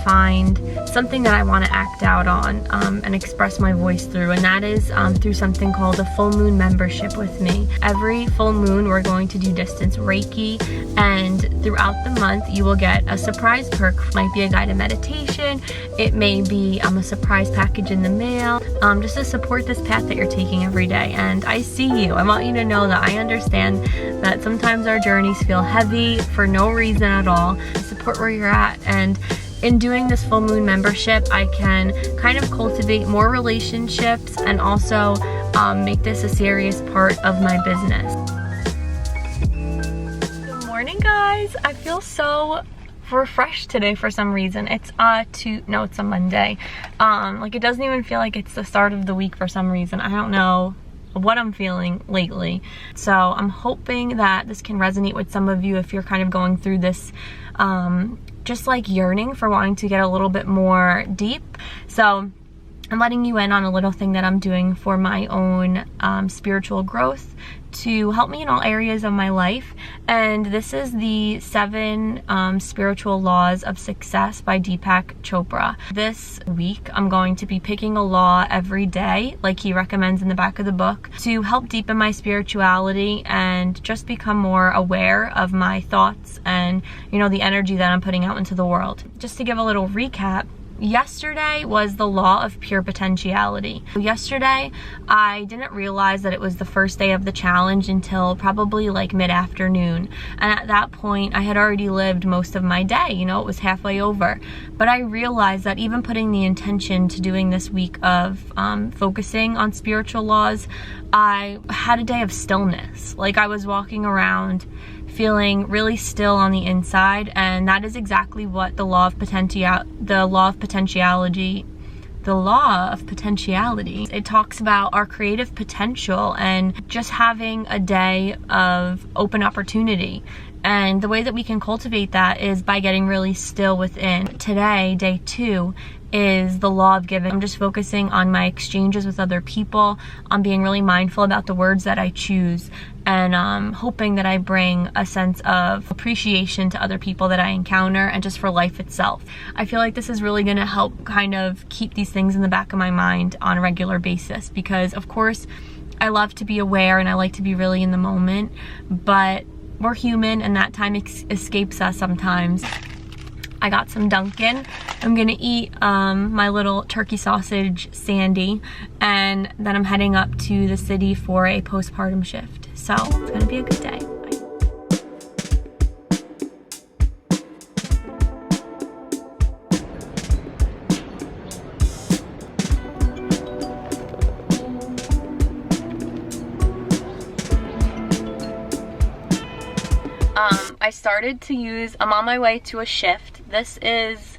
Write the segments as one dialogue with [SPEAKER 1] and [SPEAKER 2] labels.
[SPEAKER 1] find something that I want to act out on and express my voice through, and that is through something called a full moon membership with me. Every full moon we're going to do distance Reiki, and throughout the month you will get a surprise perk. It might be a guided meditation, it may be a surprise package in the mail, just to support this path that you're taking every day. And I see you. I want you to know that I understand that sometimes our journeys feel heavy for no reason at all. Support where you're at, and in doing this full moon membership I can kind of cultivate more relationships and also make this a serious part of my business. Good morning, guys. I feel so refreshed today for some reason. It's it's a Monday. Like, it doesn't even feel like it's the start of the week for some reason. I don't know what I'm feeling lately. So I'm hoping that this can resonate with some of you if you're kind of going through this just like yearning for wanting to get a little bit more deep. So I'm letting you in on a little thing that I'm doing for my own spiritual growth to help me in all areas of my life. And this is the 7 spiritual laws of success by Deepak Chopra. This week I'm going to be picking a law every day, like he recommends in the back of the book, to help deepen my spirituality and just become more aware of my thoughts and, you know, the energy that I'm putting out into the world. Just to give a little recap, yesterday was the law of pure potentiality. Yesterday, I didn't realize that it was the first day of the challenge until probably like mid-afternoon. And at that point, I had already lived most of my day. You know, it was halfway over. But I realized that even putting the intention to doing this week of focusing on spiritual laws, I had a day of stillness. Like, I was walking around feeling really still on the inside, and that is exactly what the law of potentiality, it talks about our creative potential and just having a day of open opportunity. And the way that we can cultivate that is by getting really still within. Today, day 2, is the law of giving. I'm just focusing on my exchanges with other people, on being really mindful about the words that I choose, and hoping that I bring a sense of appreciation to other people that I encounter and just for life itself. I feel like this is really going to help kind of keep these things in the back of my mind on a regular basis, because of course I love to be aware and I like to be really in the moment, but we're human and that time escapes us sometimes. I got some Dunkin'. I'm gonna eat my little turkey sausage sandy, and then I'm heading up to the city for a postpartum shift. So it's gonna be a good day. I started to use, I'm on my way to a shift. This is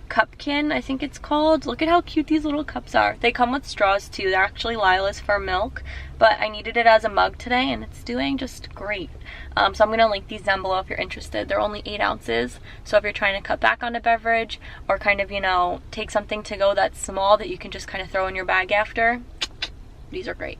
[SPEAKER 1] Cupkin, I think it's called. Look at how cute these little cups are. They come with straws too. They're actually Lila's for milk, but I needed it as a mug today and it's doing just great. So I'm gonna link these down below if you're interested. They're only 8 ounces. So if you're trying to cut back on a beverage or kind of, you know, take something to go that's small that you can just kind of throw in your bag after, these are great.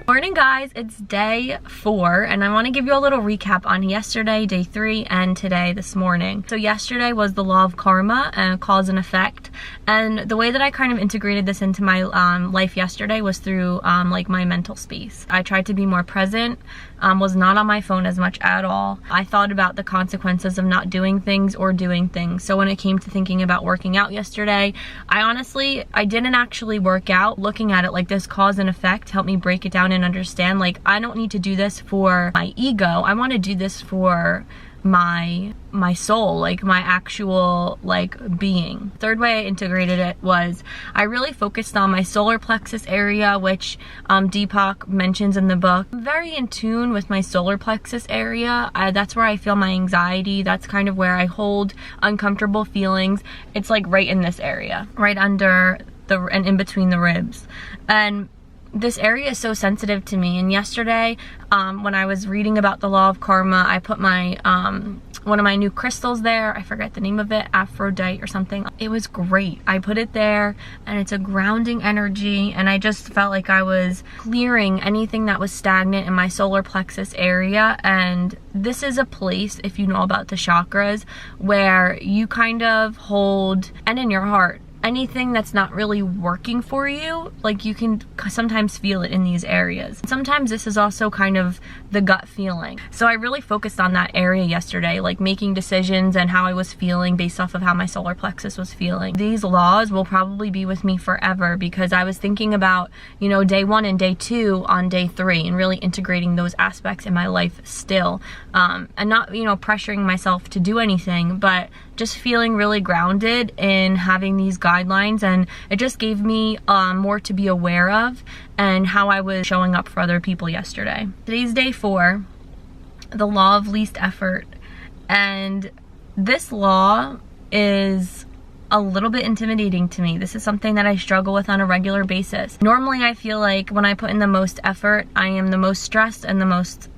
[SPEAKER 1] Morning, guys. It's day 4 and I want to give you a little recap on yesterday, day 3, and today, this morning. So yesterday was the law of karma and cause and effect, and the way that I kind of integrated this into my life yesterday was through like my mental space. I tried to be more present, was not on my phone as much at all. I thought about the consequences of not doing things or doing things. So when it came to thinking about working out yesterday, I didn't actually work out. Looking at it like this cause and effect helped me break it down and understand, like, I don't need to do this for my ego. I want to do this for my soul, like my actual like being. Third way I integrated it was I really focused on my solar plexus area, which Deepak mentions in the book. I'm very in tune with my solar plexus area. That's where I feel my anxiety. That's kind of where I hold uncomfortable feelings. It's like right in this area, right under and in between the ribs. And this area is so sensitive to me. And yesterday, when I was reading about the law of karma, I put my one of my new crystals there. I forget the name of it, Aphrodite or something. It was great. I put it there and it's a grounding energy, and I just felt like I was clearing anything that was stagnant in my solar plexus area. And this is a place, if you know about the chakras, where you kind of hold, and in your heart, anything that's not really working for you, like you can sometimes feel it in these areas. Sometimes this is also kind of the gut feeling. So I really focused on that area yesterday, like making decisions and how I was feeling based off of how my solar plexus was feeling. These laws will probably be with me forever, because I was thinking about, you know, day 1 and day 2 on day 3 and really integrating those aspects in my life still. And not, you know, pressuring myself to do anything, but just feeling really grounded in having these guidelines, and it just gave me more to be aware of and how I was showing up for other people yesterday. Today's day 4, the law of least effort, and this law is a little bit intimidating to me. This is something that I struggle with on a regular basis. Normally I feel like when I put in the most effort, I am the most stressed and the most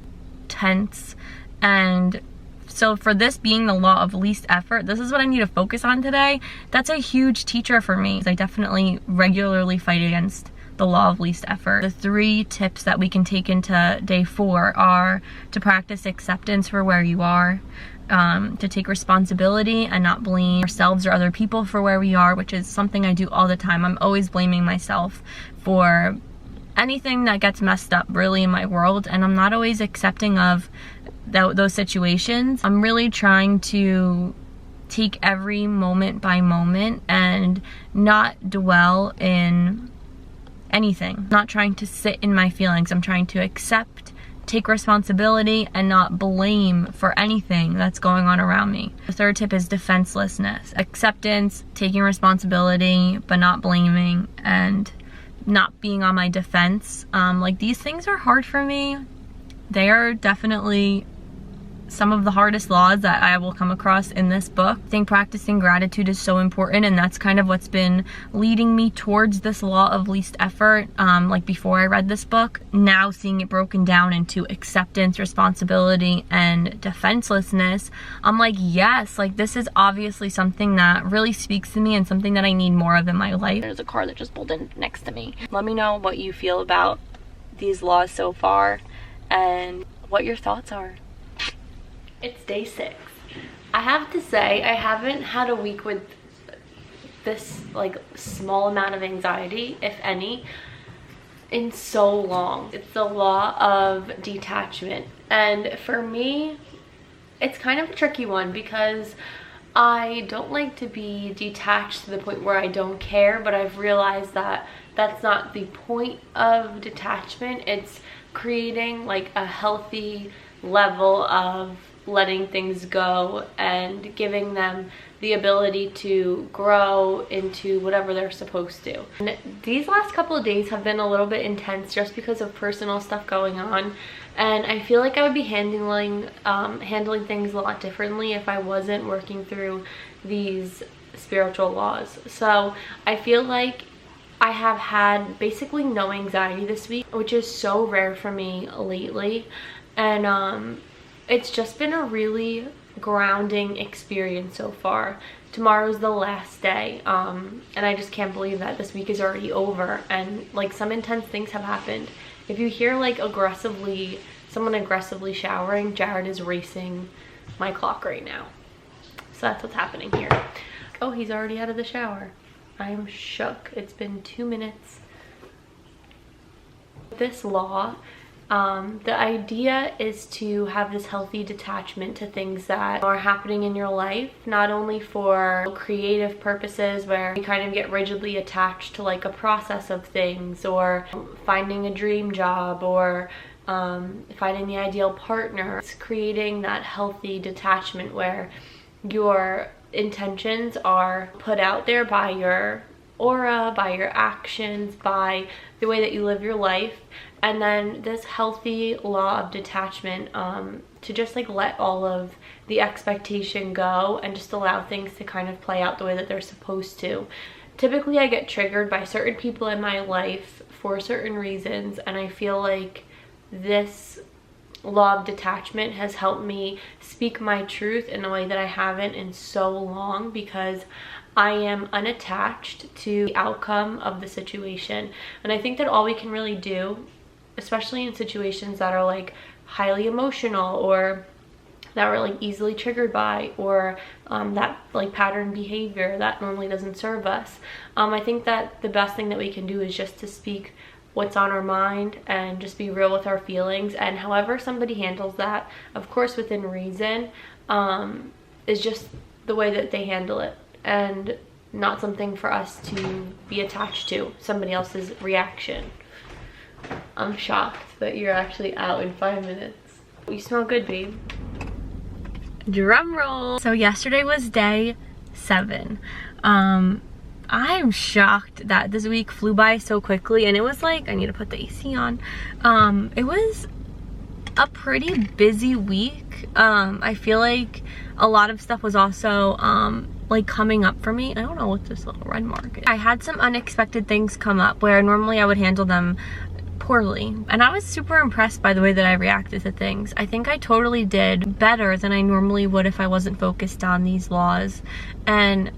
[SPEAKER 1] tense, and so for this being the law of least effort, this is what I need to focus on today. That's a huge teacher for me. I definitely regularly fight against the law of least effort. The 3 tips that we can take into day 4 are to practice acceptance for where you are, to take responsibility and not blame ourselves or other people for where we are, which is something I do all the time. I'm always blaming myself for anything that gets messed up really in my world, and I'm not always accepting of those situations. I'm really trying to take every moment by moment and not dwell in anything. Not trying to sit in my feelings. I'm trying to accept, take responsibility, and not blame for anything that's going on around me. The 3rd tip is defenselessness. Acceptance, taking responsibility, but not blaming, and not being on my defense. Like, these things are hard for me. They are definitely some of the hardest laws that I will come across in this book. I think practicing gratitude is so important, and that's kind of what's been leading me towards this law of least effort. Like before I read this book, now seeing it broken down into acceptance, responsibility, and defenselessness, I'm like, yes, like this is obviously something that really speaks to me and something that I need more of in my life. There's a car that just pulled in next to me. Let me know what you feel about these laws so far and what your thoughts are. It's day 6. I have to say, I haven't had a week with this like small amount of anxiety, if any, in so long. It's the law of detachment, and for me it's kind of a tricky one, because I don't like to be detached to the point where I don't care, but I've realized that that's not the point of detachment. It's creating like a healthy level of letting things go and giving them the ability to grow into whatever they're supposed to. And these last couple of days have been a little bit intense just because of personal stuff going on, and I feel like I would be handling things a lot differently if I wasn't working through these spiritual laws. So I feel like I have had basically no anxiety this week, which is so rare for me lately, and it's just been a really grounding experience so far. Tomorrow's the last day, and I just can't believe that this week is already over, and like some intense things have happened. If you hear like someone aggressively showering, Jared is racing my clock right now. So that's what's happening here. Oh, he's already out of the shower. I'm shook. It's been 2 minutes. This law, the idea is to have this healthy detachment to things that are happening in your life, not only for creative purposes where you kind of get rigidly attached to like a process of things, or finding a dream job, or finding the ideal partner. It's creating that healthy detachment where your intentions are put out there by your aura, by your actions, by the way that you live your life, and then this healthy law of detachment to just like let all of the expectation go and just allow things to kind of play out the way that they're supposed to. Typically I get triggered by certain people in my life for certain reasons, and I feel like this Law of Detachment has helped me speak my truth in a way that I haven't in so long, because I am unattached to the outcome of the situation. And I think that all we can really do, especially in situations that are like highly emotional, or that we're like easily triggered by, or that like pattern behavior that normally doesn't serve us, I think that the best thing that we can do is just to speak what's on our mind and just be real with our feelings. And however somebody handles that, of course within reason, is just the way that they handle it, and not something for us to be attached to, somebody else's reaction. I'm shocked that you're actually out in 5 minutes. You smell good, babe. Drum roll. So yesterday was day 7. I'm shocked that this week flew by so quickly, and it was like, I need to put the AC on. It was a pretty busy week. I feel like a lot of stuff was also like coming up for me. I don't know what this little red mark is. I had some unexpected things come up where normally I would handle them poorly, and I was super impressed by the way that I reacted to things. I think I totally did better than I normally would if I wasn't focused on these laws. And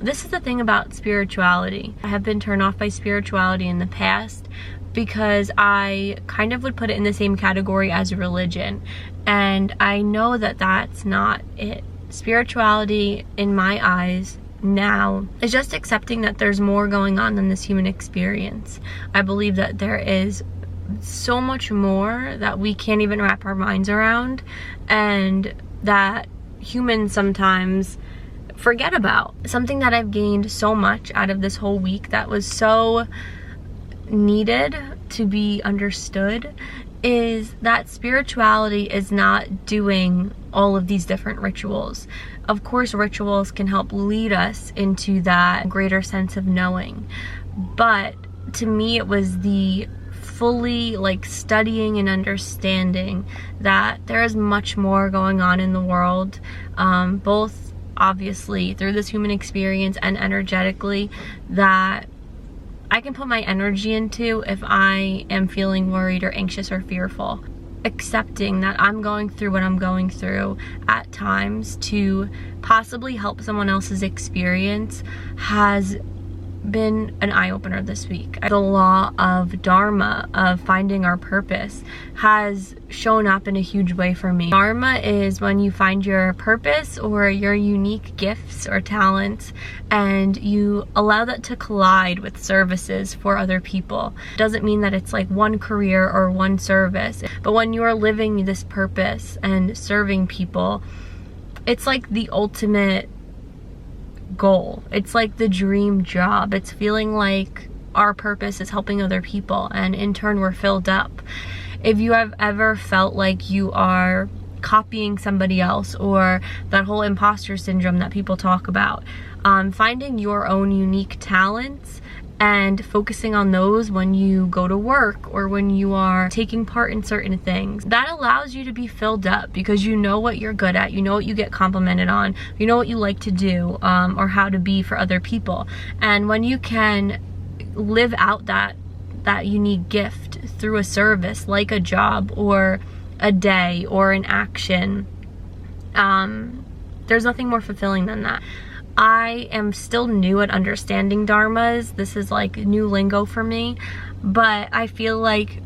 [SPEAKER 1] this is the thing about spirituality. I have been turned off by spirituality in the past because I kind of would put it in the same category as religion, and I know that that's not it. Spirituality, in my eyes now, is just accepting that there's more going on than this human experience. I believe that there is so much more that we can't even wrap our minds around, and that humans sometimes forget about. Something that I've gained so much out of this whole week that was so needed to be understood is that spirituality is not doing all of these different rituals. Of course, rituals can help lead us into that greater sense of knowing, but to me it was the fully like studying and understanding that there is much more going on in the world, both obviously through this human experience and energetically, that I can put my energy into if I am feeling worried or anxious or fearful. Accepting that I'm going through what I'm going through at times to possibly help someone else's experience has been an eye-opener this week. The law of Dharma, of finding our purpose, has shown up in a huge way for me. Dharma is when you find your purpose or your unique gifts or talents and you allow that to collide with services for other people. It doesn't mean that it's like one career or one service, but when you are living this purpose and serving people, it's like the ultimate goal. It's like the dream job. It's feeling like our purpose is helping other people, and in turn we're filled up. If you have ever felt like you are copying somebody else, or that whole imposter syndrome that people talk about, finding your own unique talents and focusing on those when you go to work or when you are taking part in certain things, that allows you to be filled up because you know what you're good at, you know what you get complimented on, you know what you like to do, or how to be for other people. And when you can live out that unique gift through a service like a job or a day or an action, there's nothing more fulfilling than that. I am still new at understanding dharmas. This is like new lingo for me, but I feel like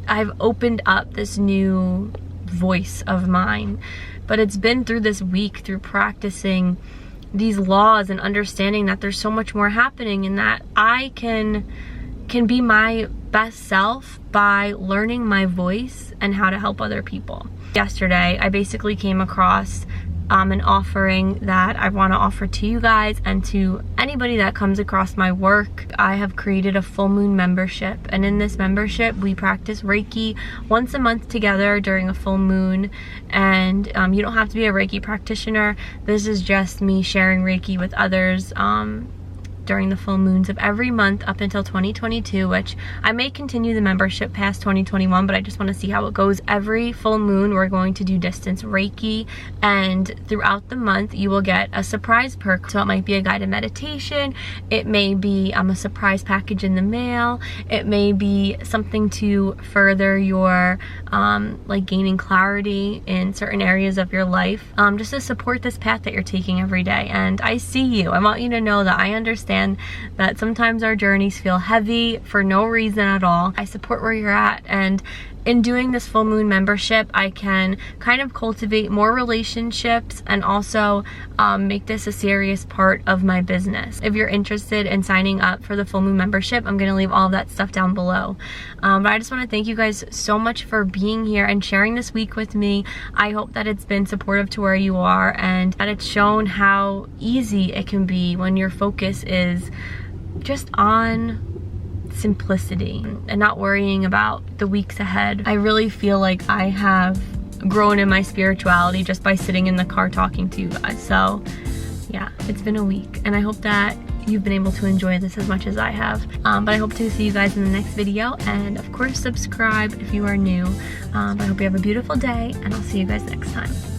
[SPEAKER 1] I've opened up this new voice of mine. But it's been through this week, through practicing these laws and understanding that there's so much more happening, and that I can be my best self by learning my voice and how to help other people. Yesterday, I basically came across an offering that I want to offer to you guys and to anybody that comes across my work. I have created a full moon membership, and in this membership we practice Reiki once a month together during a full moon. And you don't have to be a Reiki practitioner. This is just me sharing Reiki with others during the full moons of every month up until 2022, which I may continue the membership past 2021, but I just want to see how it goes. Every full moon we're going to do distance Reiki, and throughout the month you will get a surprise perk. So it might be a guided meditation, it may be a surprise package in the mail, it may be something to further your like gaining clarity in certain areas of your life, just to support this path that you're taking every day. And I see you. I want you to know that I understand that sometimes our journeys feel heavy for no reason at all. I support where you're at, and in doing this full moon membership, I can kind of cultivate more relationships and also make this a serious part of my business. If you're interested in signing up for the full moon membership, I'm gonna leave all of that stuff down below. But I just wanna thank you guys so much for being here and sharing this week with me. I hope that it's been supportive to where you are, and that it's shown how easy it can be when your focus is just on simplicity and not worrying about the weeks ahead. I really feel like I have grown in my spirituality just by sitting in the car talking to you guys. So yeah, it's been a week, and I hope that you've been able to enjoy this as much as I have. But I hope to see you guys in the next video, and of course subscribe if you are new. But I hope you have a beautiful day, and I'll see you guys next time.